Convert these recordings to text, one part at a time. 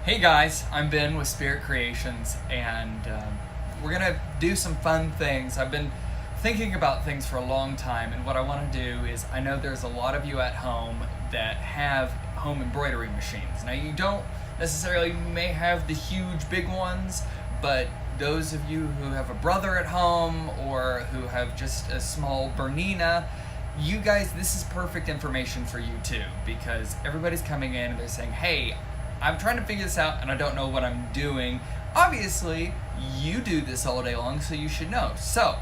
Hey guys, I'm Ben with Spirit Creations, and we're gonna do some fun things. I've been thinking about things for a long time, and what I want to do is, I know there's a lot of you at home that have home embroidery machines. Now, you don't necessarily may have the huge big ones, but those of you who have a brother at home or who have just a small Bernina, you guys, this is perfect information for you too, because everybody's coming in and they're saying, hey, I'm trying to figure this out and I don't know what I'm doing. Obviously, you do this all day long, so you should know. So,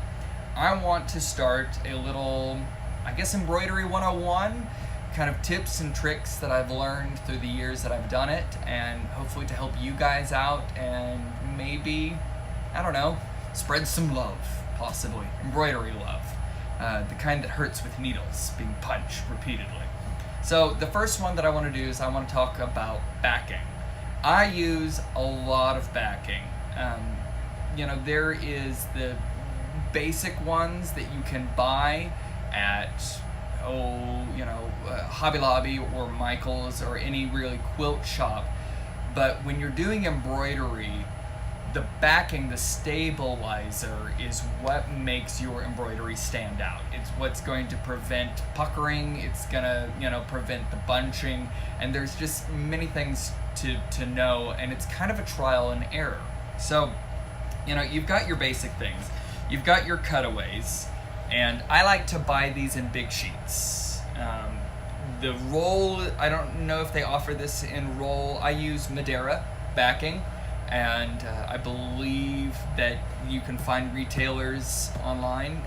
I want to start a little, I guess, embroidery 101, kind of tips and tricks that I've learned through the years that I've done it, and hopefully to help you guys out and maybe, I don't know, spread some love, possibly. Embroidery love. The kind that hurts with needles being punched repeatedly. So the first one that I want to do is I want to talk about backing. I use a lot of backing. There is the basic ones that you can buy at, Hobby Lobby or Michael's or any really quilt shop. But when you're doing embroidery, the backing, the stabilizer, is what makes your embroidery stand out. It's what's going to prevent puckering, it's gonna, prevent the bunching, and there's just many things to know, and it's kind of a trial and error. So, you've got your basic things, you've got your cutaways, and I like to buy these in big sheets. The roll, I don't know if they offer this in roll. I use Madeira backing, and I believe that you can find retailers online.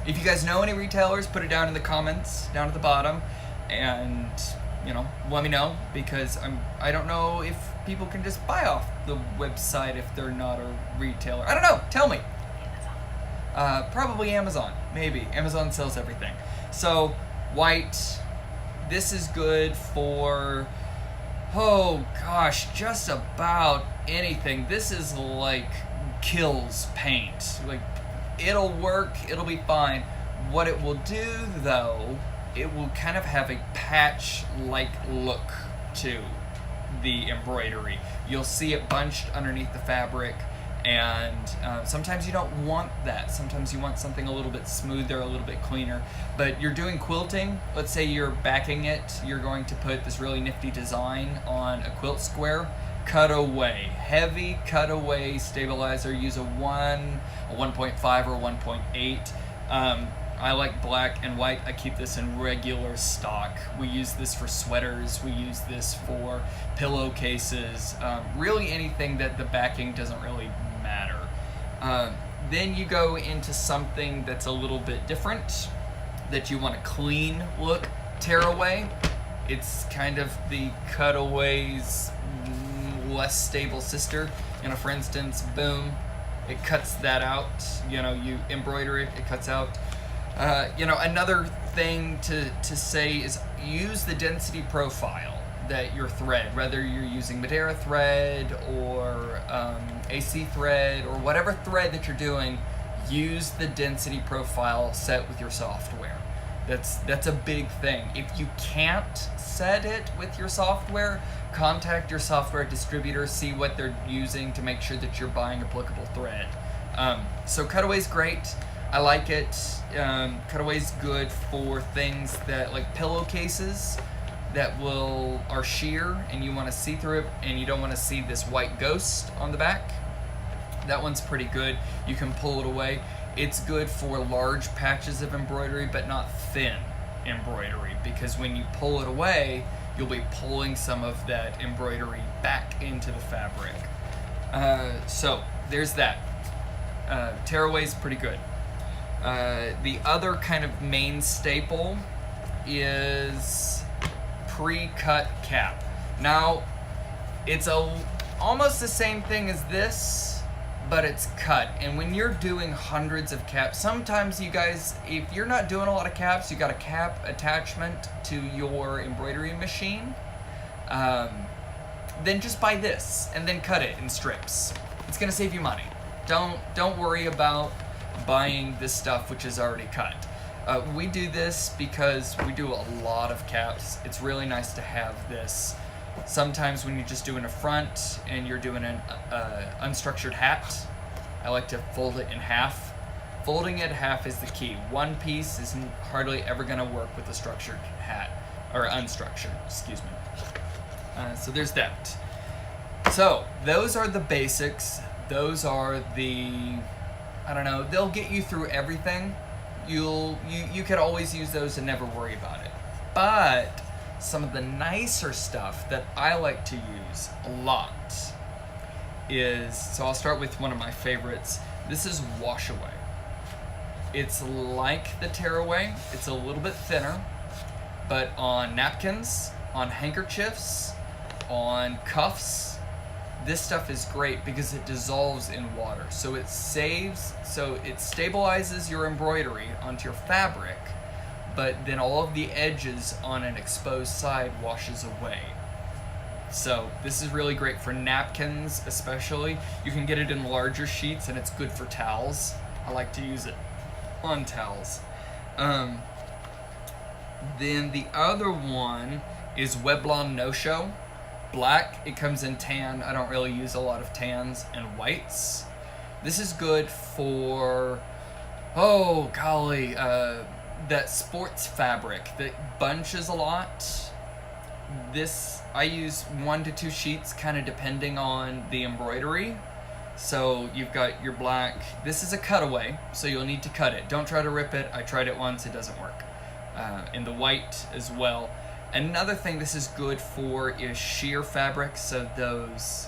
If you guys know any retailers, put it down in the comments down at the bottom, and let me know, because I don't know if people can just buy off the website if they're not a retailer. I don't know. Tell me. Probably Amazon. Maybe Amazon sells everything. So white. This is good for, oh gosh, just about anything. This is like kills paint. Like, it'll work, it'll be fine. What it will do though, it will kind of have a patch-like look to the embroidery. You'll see it bunched underneath the fabric, and sometimes you don't want that. Sometimes you want something a little bit smoother, a little bit cleaner. But you're doing quilting, let's say you're backing it, you're going to put this really nifty design on a quilt square. Cutaway, heavy cutaway stabilizer. Use a 1.5 or 1.8. I like black and white. I keep this in regular stock. We use this for sweaters. We use this for pillowcases. Really anything that the backing doesn't really matter. Then you go into something that's a little bit different, that you want a clean look tearaway. It's kind of the cutaway's less stable sister. For instance, boom, it cuts that out. You embroider it, it cuts out. Another thing to say is use the density profile that your thread, whether you're using Madeira thread or AC thread or whatever thread that you're doing, use the density profile set with your software. That's a big thing. If you can't set it with your software, contact your software distributor, see what they're using to make sure that you're buying applicable thread. So cutaway's great. I like it. Cutaway's good for things that, like pillowcases that are sheer and you want to see through it and you don't want to see this white ghost on the back. That one's pretty good. You can pull it away. It's good for large patches of embroidery, but not thin embroidery, because when you pull it away, you'll be pulling some of that embroidery back into the fabric. So there's that. Tearaway's pretty good. The other kind of main staple is pre-cut cap. Now, it's almost the same thing as this, but it's cut. And when you're doing hundreds of caps, sometimes you guys, if you're not doing a lot of caps, you got a cap attachment to your embroidery machine, then just buy this and then cut it in strips. It's gonna save you money. Don't worry about buying this stuff which is already cut. We do this because we do a lot of caps. It's really nice to have this Sometimes when you're just doing a front and you're doing an unstructured hat, I like to fold it in half. Folding it in half is the key. One piece is hardly ever going to work with a structured hat, or unstructured, excuse me. So there's that. So those are the basics. Those are the, I don't know, they'll get you through everything. You could always use those and never worry about it. But some of the nicer stuff that I like to use a lot is, so I'll start with one of my favorites. This is wash away. It's like the tearaway. It's a little bit thinner, but on napkins, on handkerchiefs, on cuffs, this stuff is great because it dissolves in water. So it stabilizes your embroidery onto your fabric, but then all of the edges on an exposed side washes away. So this is really great for napkins, especially. You can get it in larger sheets, and it's good for towels. I like to use it on towels. Then the other one is Weblon No-Show. Black, it comes in tan. I don't really use a lot of tans and whites. This is good for, oh golly, that sports fabric that bunches a lot. This, I use 1 to 2 sheets, kind of depending on the embroidery. So you've got your black. This is a cutaway, so you'll need to cut it. Don't try to rip it. I tried it once, it doesn't work. And the white as well. Another thing this is good for is sheer fabrics, so those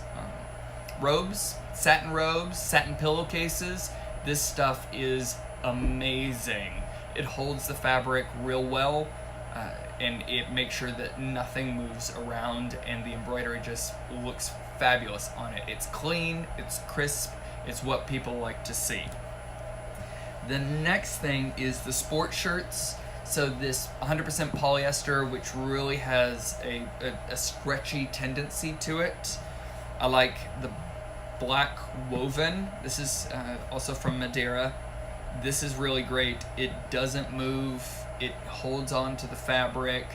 robes, satin pillowcases. This stuff is amazing. It holds the fabric real well, and it makes sure that nothing moves around, and the embroidery just looks fabulous on it. It's clean, it's crisp, it's what people like to see. The next thing is the sport shirts. So this 100% polyester, which really has a stretchy tendency to it. I like the black woven. This is also from Madeira. This is really great. It doesn't move. It holds on to the fabric.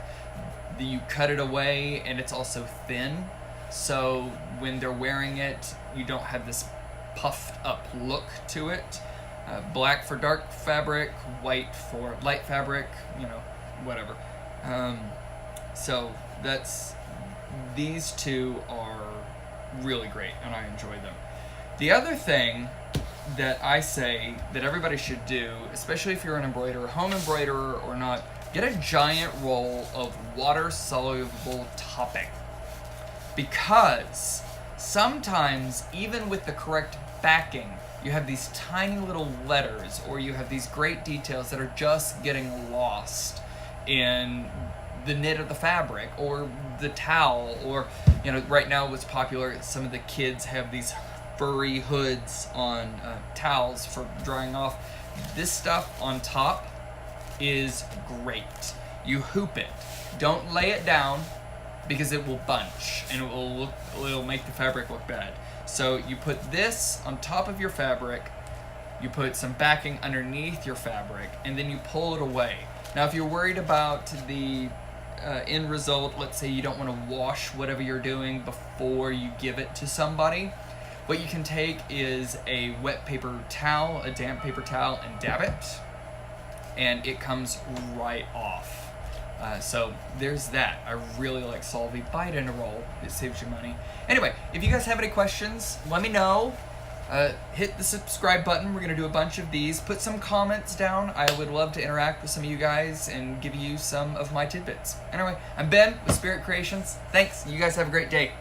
You cut it away, and it's also thin. So when they're wearing it, you don't have this puffed up look to it. Black for dark fabric, white for light fabric, whatever. So these two are really great, and I enjoy them. The other thing that I say that everybody should do, especially if you're an embroiderer, home embroiderer or not, get a giant roll of water-soluble topping. Because sometimes, even with the correct backing, you have these tiny little letters, or you have these great details that are just getting lost in the knit of the fabric or the towel, or right now what's popular, some of the kids have these furry hoods on towels for drying off. This stuff on top is great. You hoop it. Don't lay it down, because it will bunch and it'll make the fabric look bad. So you put this on top of your fabric, you put some backing underneath your fabric, and then you pull it away. Now if you're worried about the end result, let's say you don't want to wash whatever you're doing before you give it to somebody, what you can take is a wet paper towel, a damp paper towel, and dab it, and it comes right off. So there's that. I really like Solvay. Buy it in a roll. It saves you money. Anyway, if you guys have any questions, let me know. Hit the subscribe button. We're going to do a bunch of these. Put some comments down. I would love to interact with some of you guys and give you some of my tidbits. Anyway, I'm Ben with Spirit Creations. Thanks. You guys have a great day.